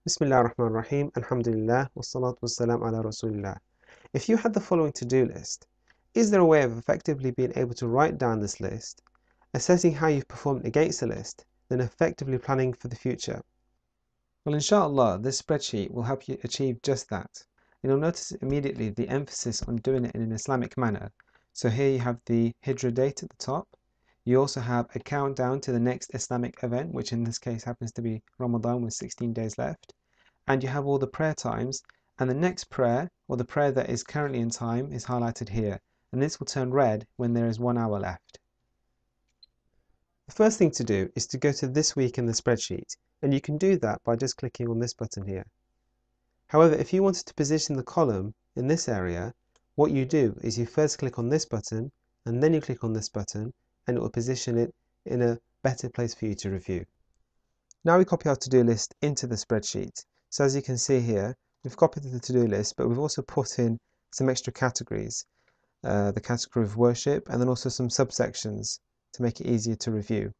Bismillah ar-Rahman ar-Rahim, Alhamdulillah, wassalatu wassalam ala Rasulillah. If you had the following to-do list, is there a way of effectively being able to write down this list, assessing how you've performed against the list, then effectively planning for the future? Well, inshallah, this spreadsheet will help you achieve just that. You'll notice immediately the emphasis on doing it in an Islamic manner. So here you have the Hijra date at the top. You also have a countdown to the next Islamic event, which in this case happens to be Ramadan with 16 days left. And you have all the prayer times, and the next prayer, or the prayer that is currently in time, is highlighted here, and this will turn red when there is 1 hour left. The first thing to do is to go to this week in the spreadsheet, and you can do that by just clicking on this button here. However, if you wanted to position the column in this area, what you do is you first click on this button, and then you click on this button, and it will position it in a better place for you to review. Now we copy our to-do list into the spreadsheet. So as you can see here, we've copied the to-do list, but we've also put in some extra categories, the category of worship, and then also some subsections to make it easier to review.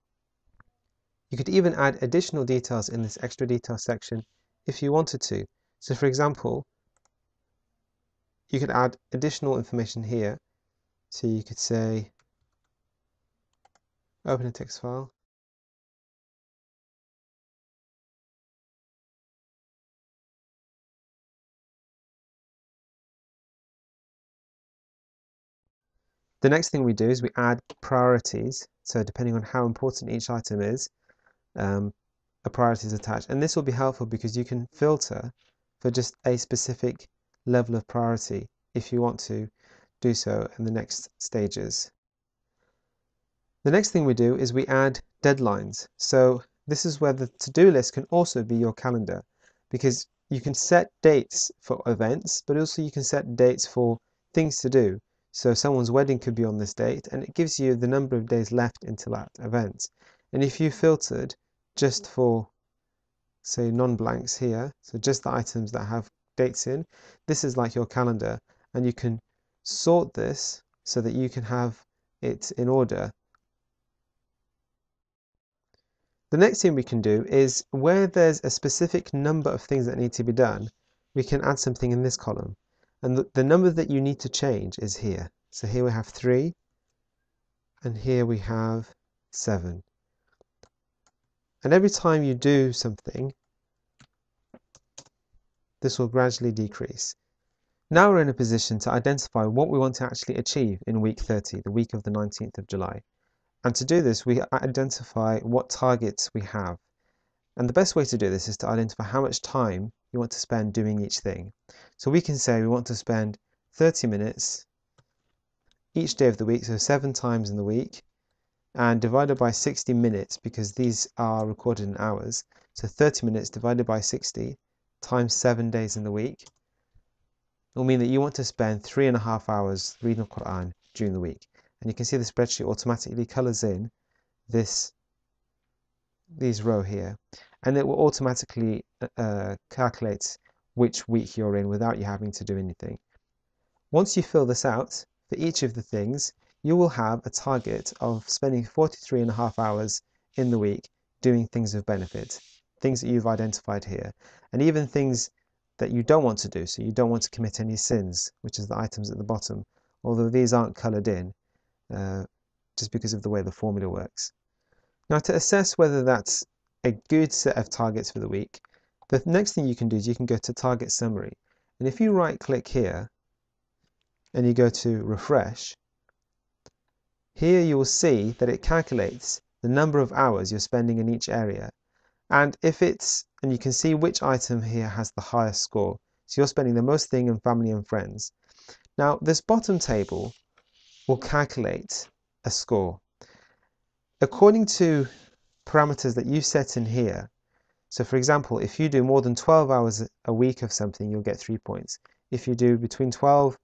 You could even add additional details in this extra detail section if you wanted to. So for example, you could add additional information here. So you could say, open a text file. The next thing we do is we add priorities. So depending on how important each item is, a priority is attached. And this will be helpful because you can filter for just a specific level of priority if you want to do so in the next stages. The next thing we do is we add deadlines. So this is where the to-do list can also be your calendar, because you can set dates for events, but also you can set dates for things to do. So someone's wedding could be on this date, and it gives you the number of days left until that event. And if you filtered just for, say, non-blanks here, so just the items that have dates in, this is like your calendar, and you can sort this so that you can have it in order. The next thing we can do is where there's a specific number of things that need to be done, we can add something in this column. And the number that you need to change is here. So here we have 3, and here we have 7. And every time you do something, this will gradually decrease. Now we're in a position to identify what we want to actually achieve in week 30, the week of the 19th of July. And to do this, we identify what targets we have. And the best way to do this is to identify how much time you want to spend doing each thing. So we can say we want to spend 30 minutes each day of the week, so 7 times in the week, and divided by 60 minutes because these are recorded in hours. So 30 minutes divided by 60 times 7 days in the week will mean that you want to spend 3.5 hours reading the Quran during the week. And you can see the spreadsheet automatically colors in these row here, and it will automatically calculate which week you're in without you having to do anything. Once you fill this out for each of the things, you will have a target of spending 43.5 hours in the week doing things of benefit, things that you've identified here, and even things that you don't want to do. So you don't want to commit any sins, which is the items at the bottom, although these aren't colored in just because of the way the formula works. Now, to assess whether that's a good set of targets for the week, the next thing you can do is you can go to Target Summary. And if you right click here and you go to Refresh, here you will see that it calculates the number of hours you're spending in each area. And you can see which item here has the highest score. So you're spending the most thing on family and friends. Now, this bottom table will calculate a score according to parameters that you set in here. So for example, if you do more than 12 hours a week of something, you'll get 3 points. If you do between 7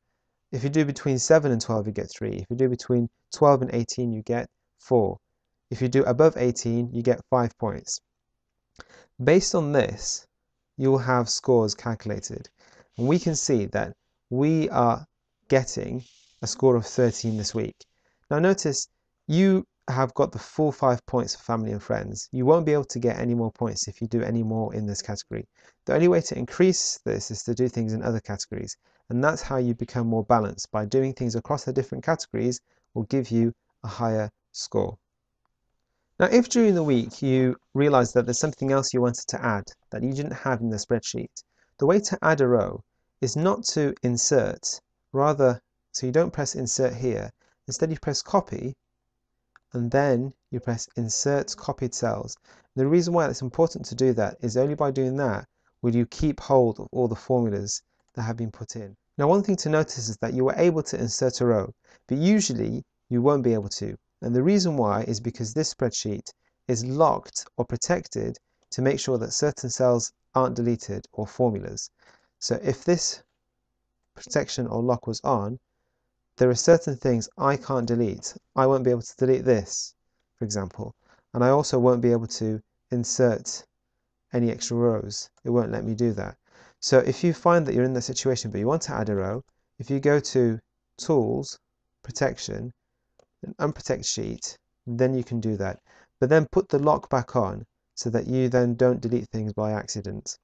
and 12, you get 3. If you do between 12 and 18, you get 4. If you do above 18, you get 5 points. Based on this, you will have scores calculated. And we can see that we are getting a score of 13 this week. Now notice, you have got the full 5 points for family and friends. You won't be able to get any more points if you do any more in this category. The only way to increase this is to do things in other categories, and that's how you become more balanced. By doing things across the different categories will give you a higher score. Now, if during the week you realize that there's something else you wanted to add that you didn't have in the spreadsheet, the way to add a row is not to insert, rather, so you don't press insert here. Instead, you press copy, and then you press insert copied cells. The reason why it's important to do that is only by doing that will you keep hold of all the formulas that have been put in. Now, one thing to notice is that you were able to insert a row, but usually you won't be able to. And the reason why is because this spreadsheet is locked or protected to make sure that certain cells aren't deleted or formulas. So if this protection or lock was on, there are certain things I can't delete. I won't be able to delete this, for example, and I also won't be able to insert any extra rows. It won't let me do that. So if you find that you're in that situation but you want to add a row, if you go to Tools, Protection, and Unprotect Sheet, then you can do that. But then put the lock back on so that you then don't delete things by accident.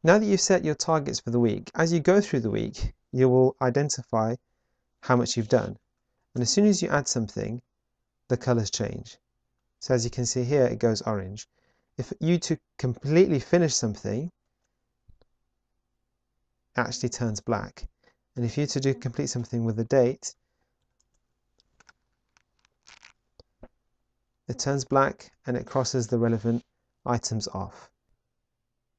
Now that you've set your targets for the week, as you go through the week, you will identify how much you've done. And as soon as you add something, the colors change. So as you can see here, it goes orange. If you to completely finish something, it actually turns black. And if you to complete something with a date, it turns black and it crosses the relevant items off.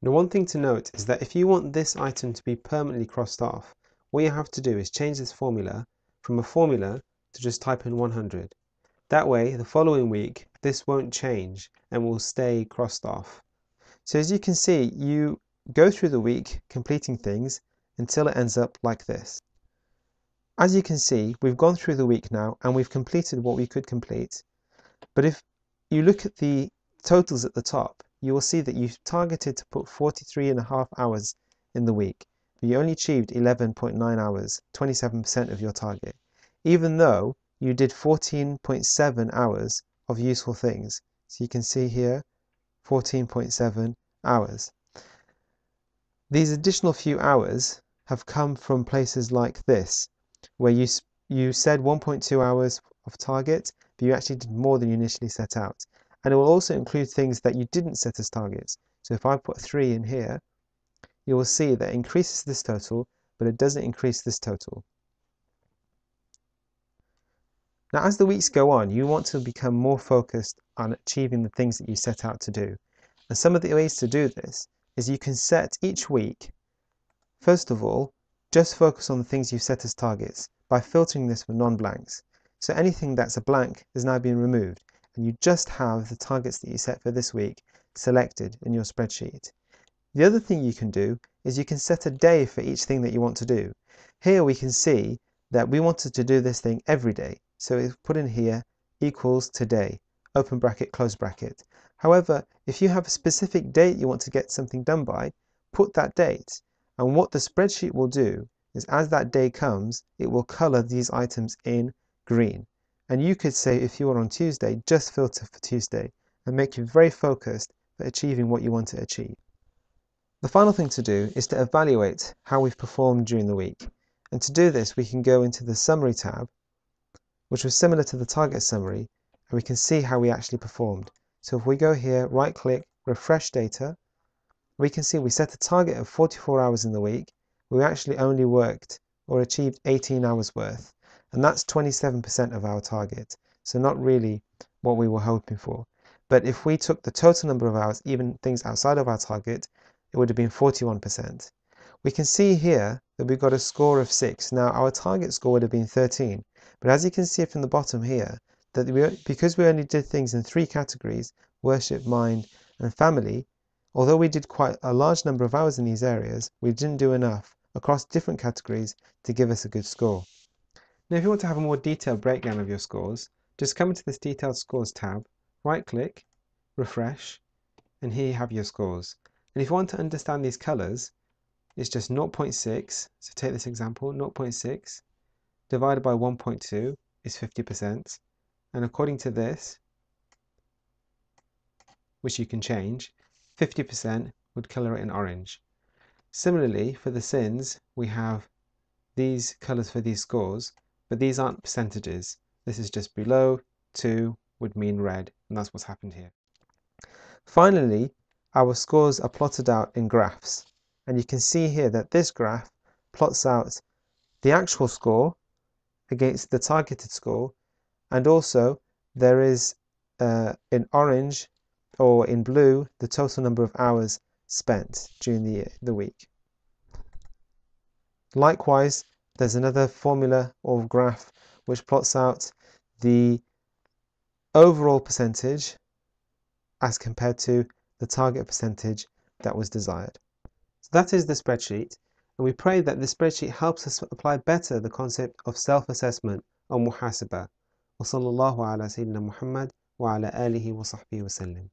Now, one thing to note is that if you want this item to be permanently crossed off, what you have to do is change this formula from a formula to just type in 100. That way, the following week, this won't change and will stay crossed off. So as you can see, you go through the week completing things until it ends up like this. As you can see, we've gone through the week now and we've completed what we could complete. But if you look at the totals at the top, you will see that you've targeted to put 43.5 hours in the week, but you only achieved 11.9 hours, 27% of your target, even though you did 14.7 hours of useful things. So you can see here, 14.7 hours. These additional few hours have come from places like this, where you said 1.2 hours of target, but you actually did more than you initially set out. And it will also include things that you didn't set as targets. So if I put 3 in here, you will see that it increases this total, but it doesn't increase this total. Now, as the weeks go on, you want to become more focused on achieving the things that you set out to do. And some of the ways to do this is you can set each week, first of all, just focus on the things you've set as targets by filtering this for non-blanks. So anything that's a blank is now being removed, and you just have the targets that you set for this week selected in your spreadsheet. The other thing you can do is you can set a day for each thing that you want to do. Here we can see that we wanted to do this thing every day. So we put in here equals today, open bracket, close bracket. However, if you have a specific date you want to get something done by, put that date. And what the spreadsheet will do is as that day comes, it will color these items in green. And you could say, if you are on Tuesday, just filter for Tuesday and make you very focused for achieving what you want to achieve. The final thing to do is to evaluate how we've performed during the week. And to do this, we can go into the Summary tab, which was similar to the Target Summary, and we can see how we actually performed. So if we go here, right-click, Refresh Data, we can see we set a target of 44 hours in the week. We actually only worked or achieved 18 hours worth, and that's 27% of our target. So not really what we were hoping for. But if we took the total number of hours, even things outside of our target, it would have been 41%. We can see here that we've got a score of 6. Now our target score would have been 13, but as you can see from the bottom here, that because we only did things in 3 categories, worship, mind, and family, although we did quite a large number of hours in these areas, we didn't do enough across different categories to give us a good score. Now if you want to have a more detailed breakdown of your scores, just come into this Detailed Scores tab, right click, refresh, and here you have your scores. And if you want to understand these colours, it's just 0.6, so take this example, 0.6 divided by 1.2 is 50%, and according to this, which you can change, 50% would colour it in orange. Similarly, for the sins, we have these colours for these scores, but these aren't percentages. This is just below 2 would mean red, and that's what's happened here. Finally, our scores are plotted out in graphs, and you can see here that this graph plots out the actual score against the targeted score, and also there is in orange or in blue the total number of hours spent during the week. Likewise, there's another formula or graph which plots out the overall percentage as compared to the target percentage that was desired. So that is the spreadsheet, and we pray that this spreadsheet helps us apply better the concept of self-assessment or muhasabah. وصلى الله على سيدنا محمد وعلى آله وصحبه وسلم.